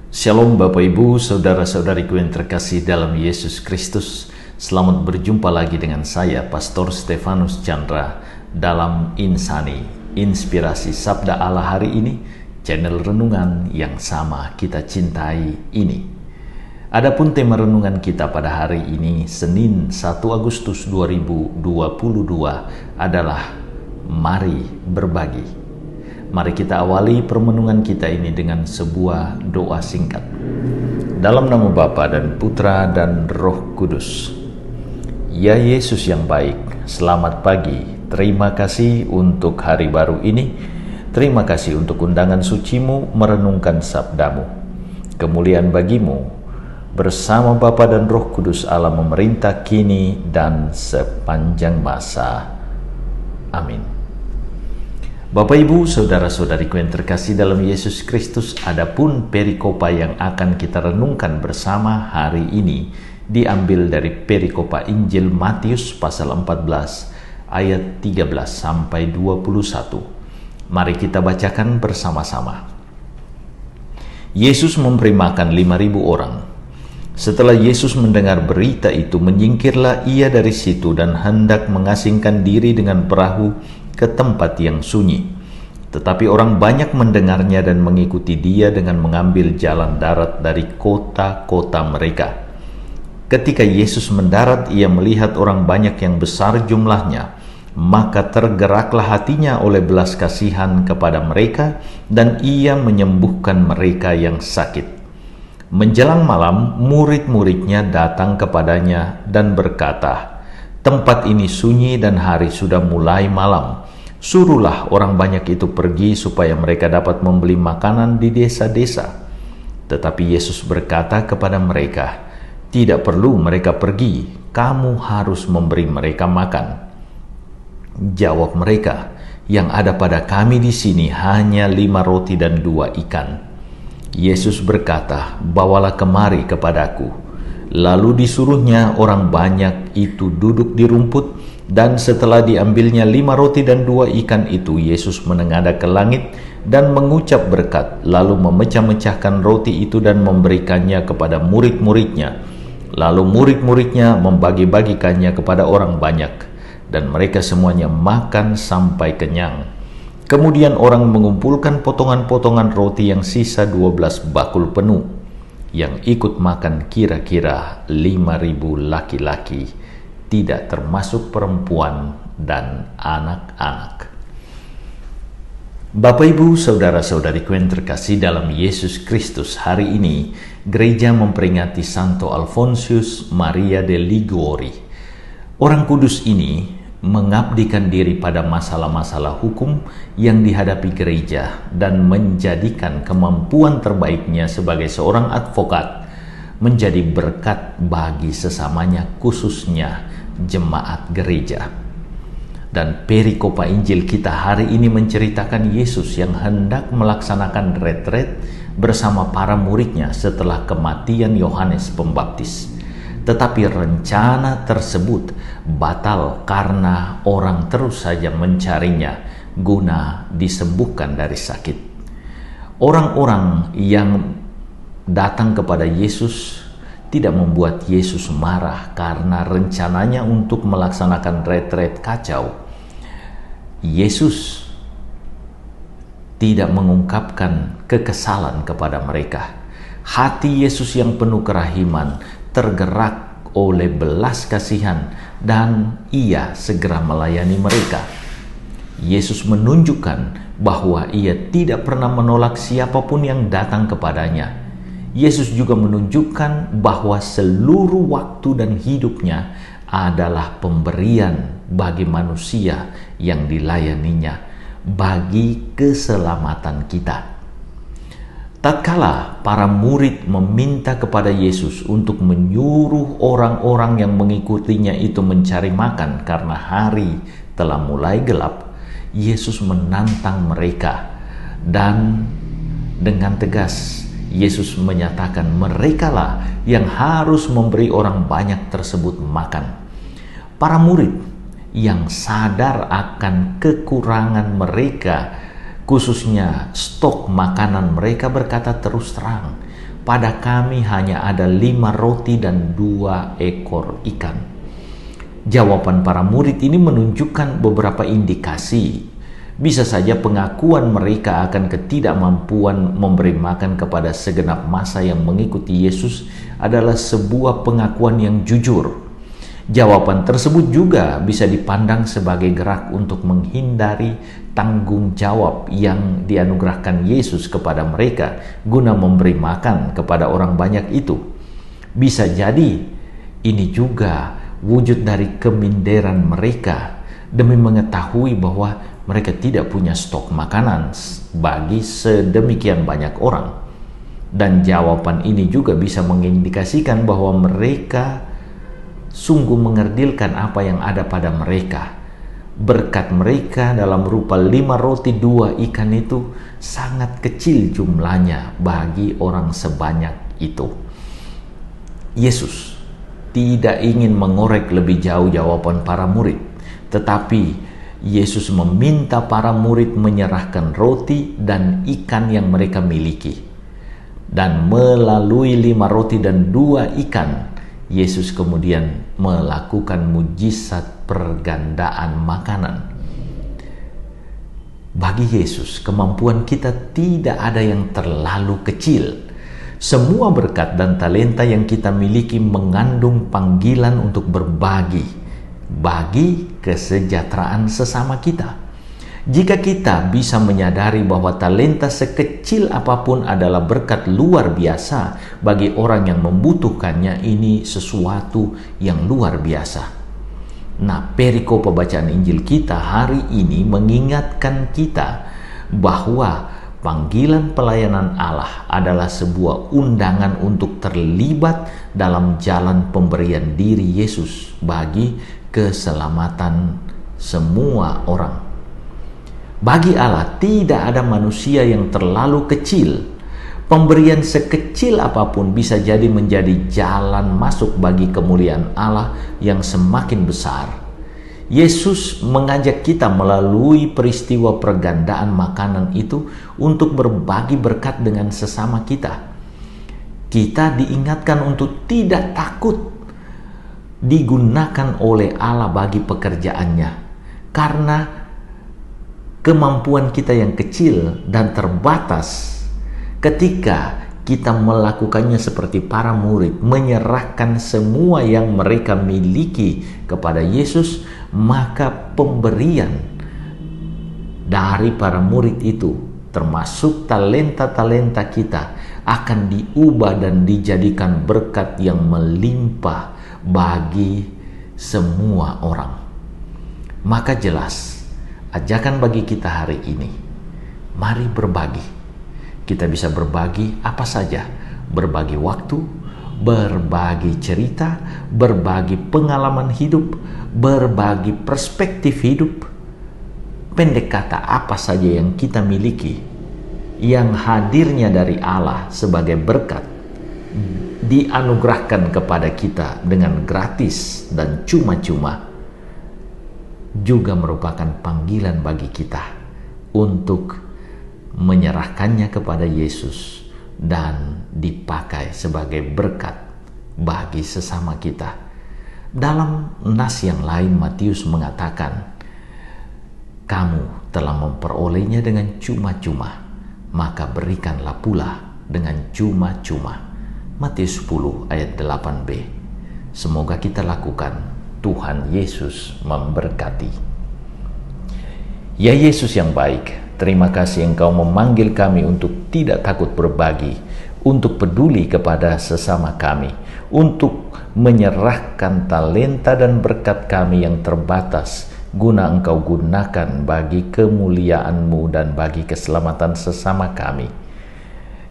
Shalom Bapak Ibu, Saudara-saudariku yang terkasih dalam Yesus Kristus. Selamat berjumpa lagi dengan saya, Pastor Stefanus Chandra, dalam Insani, Inspirasi Sabda Allah hari ini, channel renungan yang sama kita cintai ini. Adapun tema renungan kita pada hari ini, Senin 1 Agustus 2022 adalah Mari Berbagi. Mari kita awali permenungan kita ini dengan sebuah doa singkat. Dalam nama Bapa dan Putra dan Roh Kudus. Ya Yesus yang baik, selamat pagi. Terima kasih untuk hari baru ini. Terima kasih untuk undangan sucimu merenungkan sabdamu. Kemuliaan bagimu, bersama Bapa dan Roh Kudus Allah memerintah kini dan sepanjang masa. Amin. Bapak Ibu, saudara-saudariku yang terkasih dalam Yesus Kristus, adapun perikopa yang akan kita renungkan bersama hari ini diambil dari perikopa Injil Matius pasal 14 ayat 13 sampai 21. Mari kita bacakan bersama-sama. Yesus memberi makan 5.000 orang. Setelah Yesus mendengar berita itu, menyingkirlah ia dari situ dan hendak mengasingkan diri dengan perahu ke tempat yang sunyi. Tetapi orang banyak mendengarnya dan mengikuti dia dengan mengambil jalan darat dari kota-kota mereka. Ketika Yesus mendarat, ia melihat orang banyak yang besar jumlahnya, maka tergeraklah hatinya oleh belas kasihan kepada mereka, dan ia menyembuhkan mereka yang sakit. Menjelang malam, murid-muridnya datang kepadanya dan berkata, "Tempat ini sunyi dan hari sudah mulai malam. Suruhlah orang banyak itu pergi supaya mereka dapat membeli makanan di desa-desa." Tetapi Yesus berkata kepada mereka, "Tidak perlu mereka pergi, kamu harus memberi mereka makan." Jawab mereka, "Yang ada pada kami di sini hanya 5 roti dan 2 ikan. Yesus berkata, "Bawalah kemari kepadaku." Lalu disuruhnya orang banyak itu duduk di rumput, dan setelah diambilnya 5 roti dan 2 ikan itu, Yesus menengadah ke langit dan mengucap berkat, lalu memecah-mecahkan roti itu dan memberikannya kepada murid-muridnya. Lalu murid-muridnya membagi-bagikannya kepada orang banyak, dan mereka semuanya makan sampai kenyang. Kemudian orang mengumpulkan potongan-potongan roti yang sisa 12 bakul penuh. Yang ikut makan kira-kira 5.000 laki-laki, tidak termasuk perempuan dan anak-anak. Bapak Ibu, saudara-saudariku yang terkasih dalam Yesus Kristus, hari ini gereja memperingati Santo Alfonsius Maria de Liguori. Orang kudus ini mengabdikan diri pada masalah-masalah hukum yang dihadapi gereja dan menjadikan kemampuan terbaiknya sebagai seorang advokat menjadi berkat bagi sesamanya, khususnya jemaat gereja. Dan perikopa Injil kita hari ini menceritakan Yesus yang hendak melaksanakan retret bersama para muridnya setelah kematian Yohanes Pembaptis. Tetapi rencana tersebut batal karena orang terus saja mencarinya guna disembuhkan dari sakit. Orang-orang yang datang kepada Yesus tidak membuat Yesus marah karena rencananya untuk melaksanakan retret kacau. Yesus tidak mengungkapkan kekesalan kepada mereka. Hati Yesus yang penuh kerahiman tergerak oleh belas kasihan, dan ia segera melayani mereka. Yesus menunjukkan bahwa ia tidak pernah menolak siapapun yang datang kepadanya. Yesus juga menunjukkan bahwa seluruh waktu dan hidupnya adalah pemberian bagi manusia yang dilayaninya, bagi keselamatan kita. Tatkala para murid meminta kepada Yesus untuk menyuruh orang-orang yang mengikutinya itu mencari makan karena hari telah mulai gelap, Yesus menantang mereka, dan dengan tegas Yesus menyatakan merekalah yang harus memberi orang banyak tersebut makan. Para murid yang sadar akan kekurangan mereka, khususnya stok makanan mereka, berkata terus terang, pada kami hanya ada 5 roti dan 2 ekor ikan. Jawaban para murid ini menunjukkan beberapa indikasi. Bisa saja pengakuan mereka akan ketidakmampuan memberi makan kepada segenap massa yang mengikuti Yesus adalah sebuah pengakuan yang jujur. Jawaban tersebut juga bisa dipandang sebagai gerak untuk menghindari tanggung jawab yang dianugerahkan Yesus kepada mereka guna memberi makan kepada orang banyak itu. Bisa jadi ini juga wujud dari keminderan mereka demi mengetahui bahwa mereka tidak punya stok makanan bagi sedemikian banyak orang. Dan jawaban ini juga bisa mengindikasikan bahwa mereka sungguh mengerdilkan apa yang ada pada mereka. Berkat mereka dalam rupa 5 roti 2 ikan itu sangat kecil jumlahnya bagi orang sebanyak itu. Yesus tidak ingin mengorek lebih jauh jawaban para murid, tetapi Yesus meminta para murid menyerahkan roti dan ikan yang mereka miliki. Dan melalui 5 roti dan 2 ikan, Yesus kemudian melakukan mujizat pergandaan makanan. Bagi Yesus, kemampuan kita tidak ada yang terlalu kecil. Semua berkat dan talenta yang kita miliki mengandung panggilan untuk berbagi bagi kesejahteraan sesama kita. Jika kita bisa menyadari bahwa talenta sekecil apapun adalah berkat luar biasa bagi orang yang membutuhkannya, ini sesuatu yang luar biasa. Nah, perikop bacaan Injil kita hari ini mengingatkan kita bahwa panggilan pelayanan Allah adalah sebuah undangan untuk terlibat dalam jalan pemberian diri Yesus bagi keselamatan semua orang. Bagi Allah tidak ada manusia yang terlalu kecil. Pemberian sekecil apapun bisa jadi menjadi jalan masuk bagi kemuliaan Allah yang semakin besar. Yesus mengajak kita melalui peristiwa pergandaan makanan itu untuk berbagi berkat dengan sesama kita. Kita diingatkan untuk tidak takut digunakan oleh Allah bagi pekerjaannya, karena kemampuan kita yang kecil dan terbatas. Ketika kita melakukannya seperti para murid, menyerahkan semua yang mereka miliki kepada Yesus, maka pemberian dari para murid itu, termasuk talenta-talenta kita, akan diubah dan dijadikan berkat yang melimpah bagi semua orang. Maka jelas, ajakan bagi kita hari ini, mari berbagi. Kita bisa berbagi apa saja, berbagi waktu, berbagi cerita, berbagi pengalaman hidup, berbagi perspektif hidup. Pendek kata, apa saja yang kita miliki, yang hadirnya dari Allah sebagai berkat, dianugerahkan kepada kita dengan gratis dan cuma-cuma, juga merupakan panggilan bagi kita untuk menyerahkannya kepada Yesus dan dipakai sebagai berkat bagi sesama kita. Dalam nas yang lain, Matius mengatakan, kamu telah memperolehnya dengan cuma-cuma, maka berikanlah pula dengan cuma-cuma. Matius 10 ayat 8b. Semoga kita lakukan. Tuhan Yesus memberkati. Ya Yesus yang baik, terima kasih Engkau memanggil kami untuk tidak takut berbagi, untuk peduli kepada sesama kami, untuk menyerahkan talenta dan berkat kami yang terbatas, guna Engkau gunakan bagi kemuliaan-Mu dan bagi keselamatan sesama kami.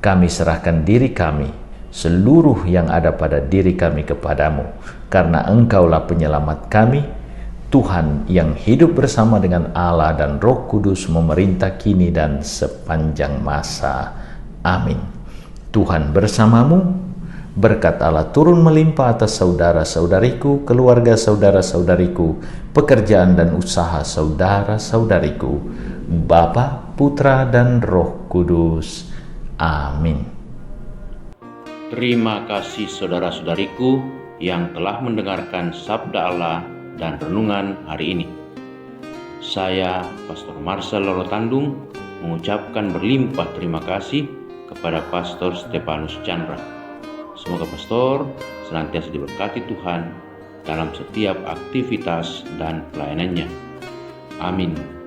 Kami serahkan diri kami, seluruh yang ada pada diri kami kepadamu, karena Engkaulah penyelamat kami, Tuhan yang hidup bersama dengan Allah dan Roh Kudus memerintah kini dan sepanjang masa. Amin. Tuhan bersamamu, berkat Allah turun melimpah atas saudara-saudariku, keluarga saudara-saudariku, pekerjaan dan usaha saudara-saudariku, Bapa, Putra, dan Roh Kudus. Amin. Terima kasih saudara-saudariku yang telah mendengarkan sabda Allah dan renungan hari ini. Saya, Pastor Marcel Lorotandung, mengucapkan berlimpah terima kasih kepada Pastor Stefanus Chandra. Semoga Pastor senantiasa diberkati Tuhan dalam setiap aktivitas dan pelayanannya. Amin.